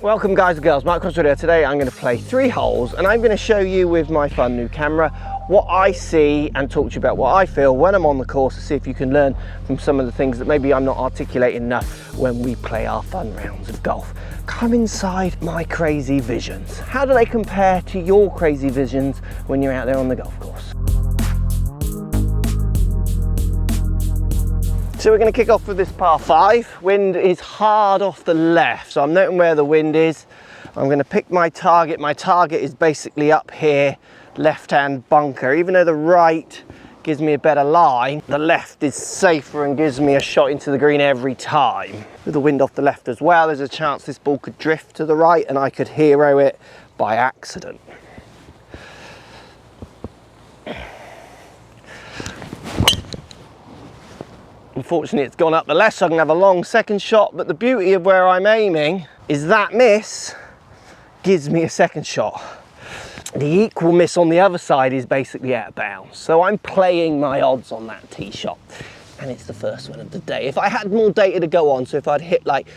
Welcome guys and girls, Mark Cross here. Today I'm going to play 3 holes and I'm going to show you with my fun new camera what I see and talk to you about what I feel when I'm on the course to see if you can learn from some of the things that maybe I'm not articulating enough when we play our fun rounds of golf. Come inside my crazy visions. How do they compare to your crazy visions when you're out there on the golf course? So we're going to kick off with this par 5. Wind is hard off the left, so I'm noting where the wind is. I'm going to pick my target. My target is basically up here, left-hand bunker. Even though the right gives me a better line, the left is safer and gives me a shot into the green every time. With the wind off the left as well, there's a chance this ball could drift to the right and I could hero it by accident. Unfortunately, it's gone up the left, so I can have a long second shot, but the beauty of where I'm aiming is that miss gives me a second shot. The equal miss on the other side is basically out of bounds. So I'm playing my odds on that tee shot, and it's the first one of the day. If I had more data to go on, so if I'd hit like,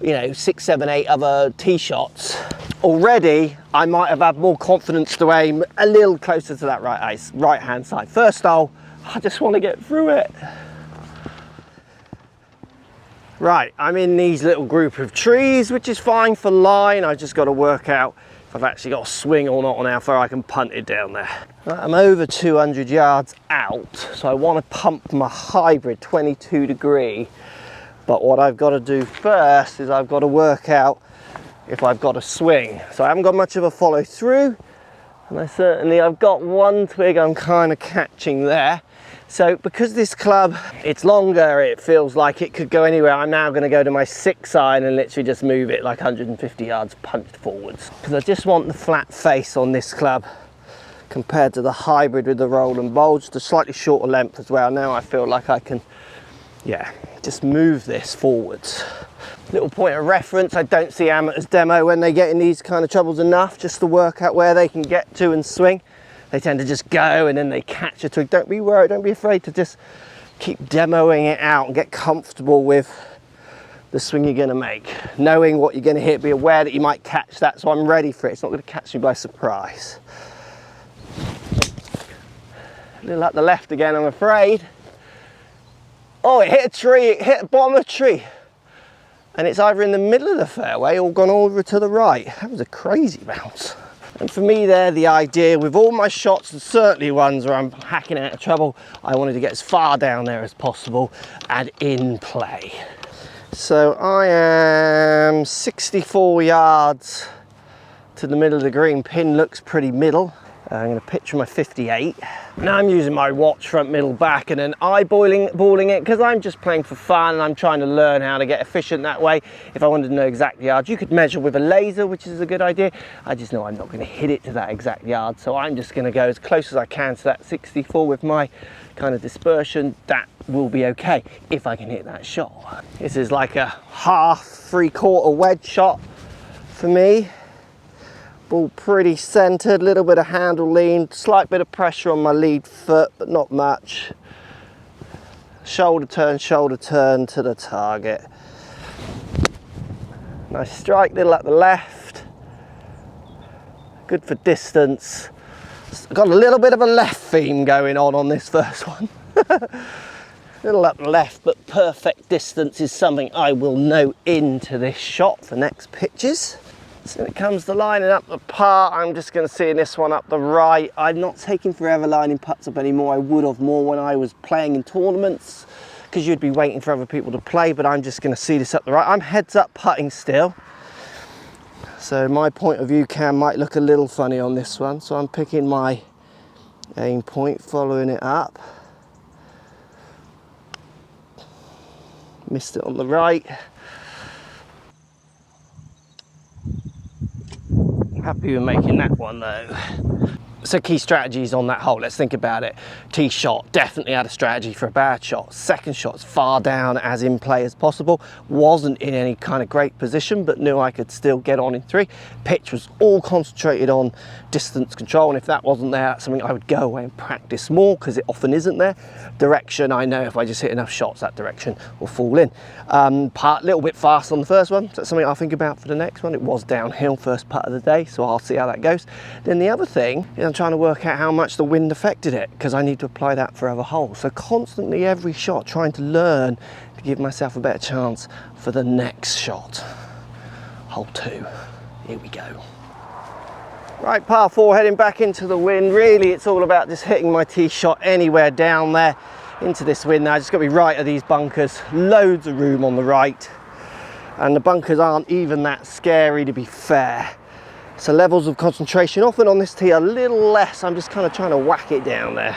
6, 7, 8 other tee shots already, I might have had more confidence to aim a little closer to that right hand side. First hole, I just want to get through it. Right, I'm in these little group of trees, which is fine for line. I just got to work out if I've actually got a swing or not on how far I can punt it down there. Right, I'm over 200 yards out, so I want to pump my hybrid 22 degree. But what I've got to do first is I've got to work out if I've got a swing. So I haven't got much of a follow through, and I've got one twig I'm kind of catching there. So because this club, it's longer, it feels like it could go anywhere. I'm now going to go to my 6 iron and literally just move it like 150 yards punched forwards. Because I just want the flat face on this club compared to the hybrid with the roll and bowl, just a slightly shorter length as well. Now I feel like I can, just move this forwards. Little point of reference, I don't see amateurs demo when they get in these kind of troubles enough just to work out where they can get to and swing. They tend to just go and then they catch a twig. Don't be worried, don't be afraid to just keep demoing it out and get comfortable with the swing you're gonna make. Knowing what you're gonna hit, be aware that you might catch that, so I'm ready for it. It's not gonna catch me by surprise. A little up the left again, I'm afraid. Oh, it hit a tree, it hit the bottom of a tree. And it's either in the middle of the fairway or gone over to the right. That was a crazy bounce. And for me there, the idea with all my shots, and certainly ones where I'm hacking out of trouble, I wanted to get as far down there as possible and in play. So I am 64 yards to the middle of the green. Pin looks pretty middle. I'm going to picture my 58. Now I'm using my watch front, middle, back, and then eyeballing it because I'm just playing for fun and I'm trying to learn how to get efficient that way. If I wanted to know exact yards, you could measure with a laser, which is a good idea. I just know I'm not going to hit it to that exact yard, so I'm just going to go as close as I can to that 64 with my kind of dispersion. That will be okay if I can hit that shot. This is like a half, 3/4 wedge shot for me. Ball pretty centered, little bit of handle lean, slight bit of pressure on my lead foot, but not much. Shoulder turn to the target. Nice strike, little up the left. Good for distance. Got a little bit of a left theme going on this first one. Little up the left, but perfect distance is something I will note into this shot for next pitches. So when it comes to lining up the putt, I'm just going to see this one up the right. I'm not taking forever lining putts up anymore. I would have more when I was playing in tournaments because you'd be waiting for other people to play, but I'm just going to see this up the right. I'm heads up putting still. So my point of view cam might look a little funny on this one. So I'm picking my aim point, following it up. Missed it on the right. Happy with making that one though. So key strategies on that hole, let's think about it. Tee shot, definitely had a strategy for a bad shot. Second shot, as far down as in play as possible. Wasn't in any kind of great position, but knew I could still get on in 3. Pitch was all concentrated on distance control, and if that wasn't there, that's something I would go away and practice more, because it often isn't there. Direction, I know if I just hit enough shots, that direction will fall in. Little bit fast on the first one, so that's something I'll think about for the next one. It was downhill first part of the day, so I'll see how that goes. Then the other thing is I'm trying to work out how much the wind affected it, because I need to apply that for other holes. So constantly every shot trying to learn to give myself a better chance for the next shot. Hole 2, here we go. Right, par 4, heading back into the wind. Really, it's all about just hitting my tee shot anywhere down there into this wind now. Just got to be right of these bunkers. Loads of room on the right, and the bunkers aren't even that scary, to be fair. So levels of concentration often on this tee are a little less. I'm just kind of trying to whack it down there.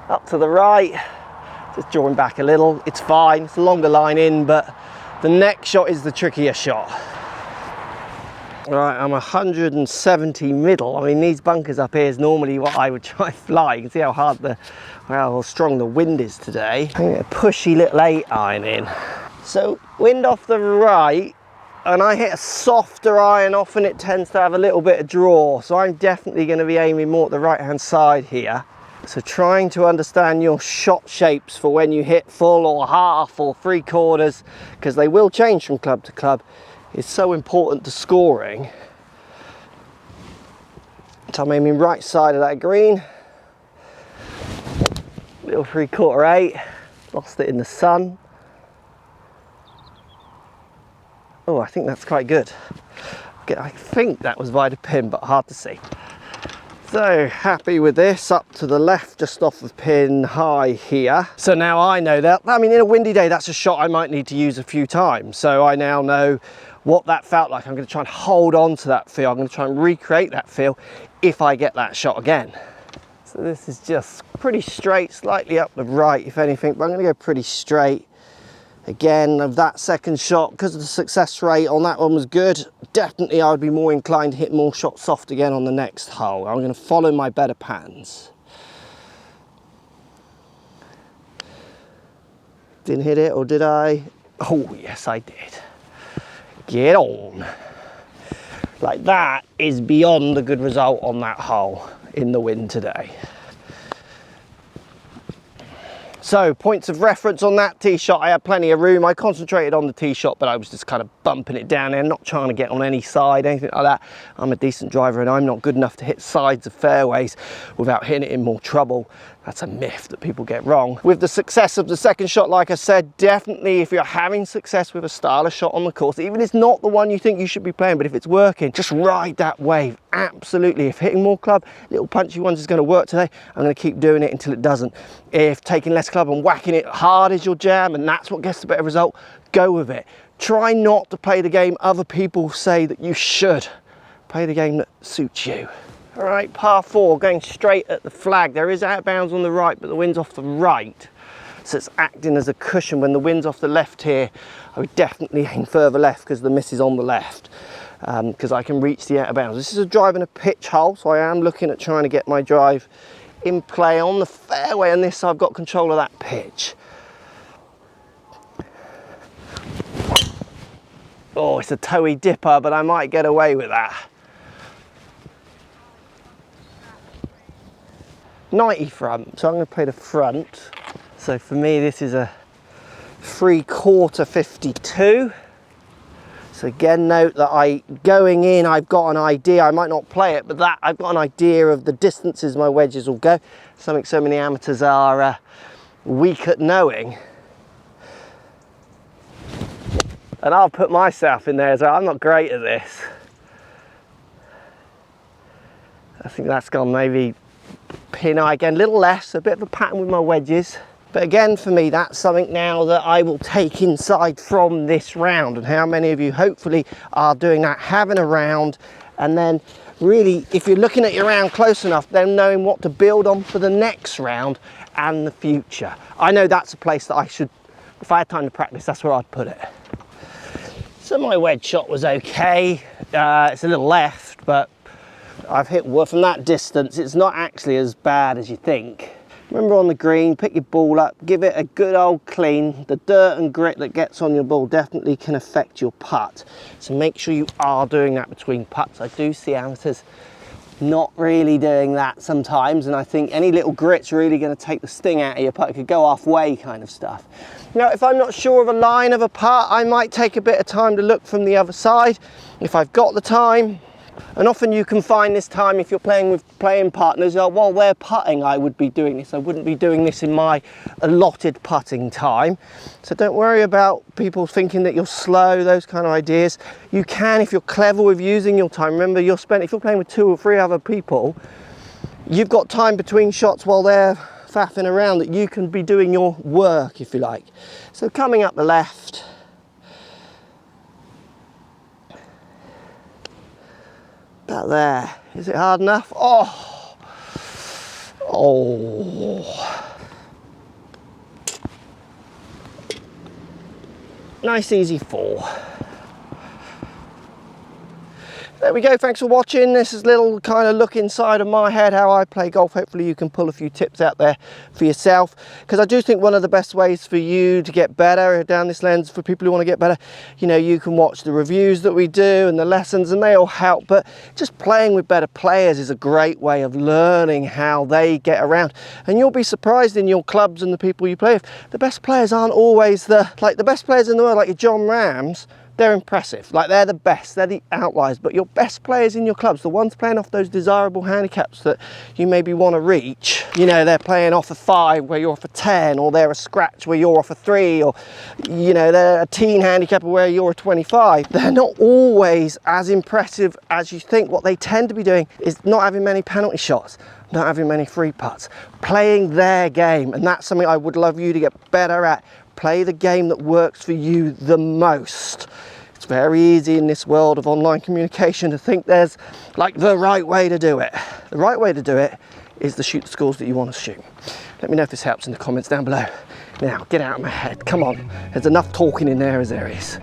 Up to the right, just drawing back a little. It's fine, it's a longer line in, but the next shot is the trickier shot. Right, I'm 170 middle. I mean, these bunkers up here is normally what I would try fly. You can see how strong the wind is today. I'm going to pushy little 8-iron in. So wind off the right, and I hit a softer iron. Often it tends to have a little bit of draw. So I'm definitely going to be aiming more at the right-hand side here. So trying to understand your shot shapes for when you hit full or half or 3/4, because they will change from club to club, is so important to scoring. So I'm aiming right side of that green. Little 3/4 8, lost it in the sun. Oh, I think that's quite good. I think that was by the pin, but hard to see. So happy with this, up to the left, just off of pin high here. So now I know that, I mean, in a windy day, that's a shot I might need to use a few times. So I now know what that felt like. I'm going to try and hold on to that feel. I'm going to try and recreate that feel if I get that shot again. So this is just pretty straight, slightly up the right, if anything, but I'm going to go pretty straight. Again, of that second shot, because the success rate on that one was good, definitely I would be more inclined to hit more shots soft again on the next hole. I'm going to follow my better patterns. Didn't hit it, or did I? Oh, yes, I did. Get on. Like, that is beyond a good result on that hole in the wind today. So points of reference on that tee shot, I had plenty of room. I concentrated on the tee shot, but I was just kind of bumping it down there, not trying to get on any side, anything like that. I'm a decent driver and I'm not good enough to hit sides of fairways without hitting it in more trouble. That's a myth that people get wrong. With the success of the second shot, like I said, definitely if you're having success with a style of shot on the course, even if it's not the one you think you should be playing, but if it's working, just ride that wave. Absolutely. If hitting more club, little punchy ones is going to work today, I'm going to keep doing it until it doesn't. If taking less club and whacking it hard is your jam and that's what gets the better result, go with it. Try not to play the game other people say that you should. Play the game that suits you. All right, par 4, going straight at the flag. There is out of bounds on the right, but the wind's off the right. So it's acting as a cushion. When the wind's off the left here, I would definitely aim further left because the miss is on the left, because I can reach the out of bounds. This is a drive and a pitch hole, so I am looking at trying to get my drive in play on the fairway, and this I've got control of that pitch. Oh, it's a toey dipper, but I might get away with that. 90 front, so I'm going to play the front. So for me, this is a 3/4 52. So again, note that going in, I've got an idea. I might not play it, but that I've got an idea of the distances my wedges will go. Something so many amateurs are weak at knowing. And I'll put myself in there as well. I'm not great at this. I think that's gone maybe pin eye again, a little less, a bit of a pattern with my wedges. But again, for me, that's something now that I will take inside from this round. And how many of you hopefully are doing that, having a round, and then really, if you're looking at your round close enough, then knowing what to build on for the next round and the future. I know that's a place that I should, if I had time to practice, that's where I'd put it. So my wedge shot was okay. It's a little left, but I've hit wood from that distance. It's not actually as bad as you think. Remember, on the green, pick your ball up, give it a good old clean. The dirt and grit that gets on your ball definitely can affect your putt. So make sure you are doing that between putts. I do see amateurs not really doing that sometimes, and I think any little grit's really going to take the sting out of your putt. It could go halfway kind of stuff. Now, if I'm not sure of a line of a putt, I might take a bit of time to look from the other side if I've got the time. And often you can find this time if you're playing with playing partners, while they're putting, I would be doing this. I wouldn't be doing this in my allotted putting time. So don't worry about people thinking that you're slow, those kind of ideas. You can, if you're clever with using your time. Remember, if you're playing with 2 or 3 other people, you've got time between shots while they're faffing around that you can be doing your work, if you like. So coming up the left, about there. Is it hard enough? Oh, nice easy 4. There we go, thanks for watching. This is a little kind of look inside of my head, how I play golf. Hopefully you can pull a few tips out there for yourself, because I do think one of the best ways for you to get better down this lens, for people who want to get better, you know, you can watch the reviews that we do and the lessons, and they all help, but just playing with better players is a great way of learning how they get around. And you'll be surprised in your clubs and the people you play with, the best players aren't always the best players in the world, like your John Rahms. They're impressive, like they're the best, they're the outliers, but your best players in your clubs, the ones playing off those desirable handicaps that you maybe want to reach, you know, they're playing off a 5 where you're off a 10, or they're a scratch where you're off a 3, or, you know, they're a teen handicap where you're a 25. They're not always as impressive as you think. What they tend to be doing is not having many penalty shots, not having many free putts, playing their game, and that's something I would love you to get better at. Play the game that works for you the most. It's very easy in this world of online communication to think there's like the right way to do it. The right way to do it is to shoot the scores that you want to shoot. Let me know if this helps in the comments down below. Now, get out of my head. Come on. There's enough talking in there as there is.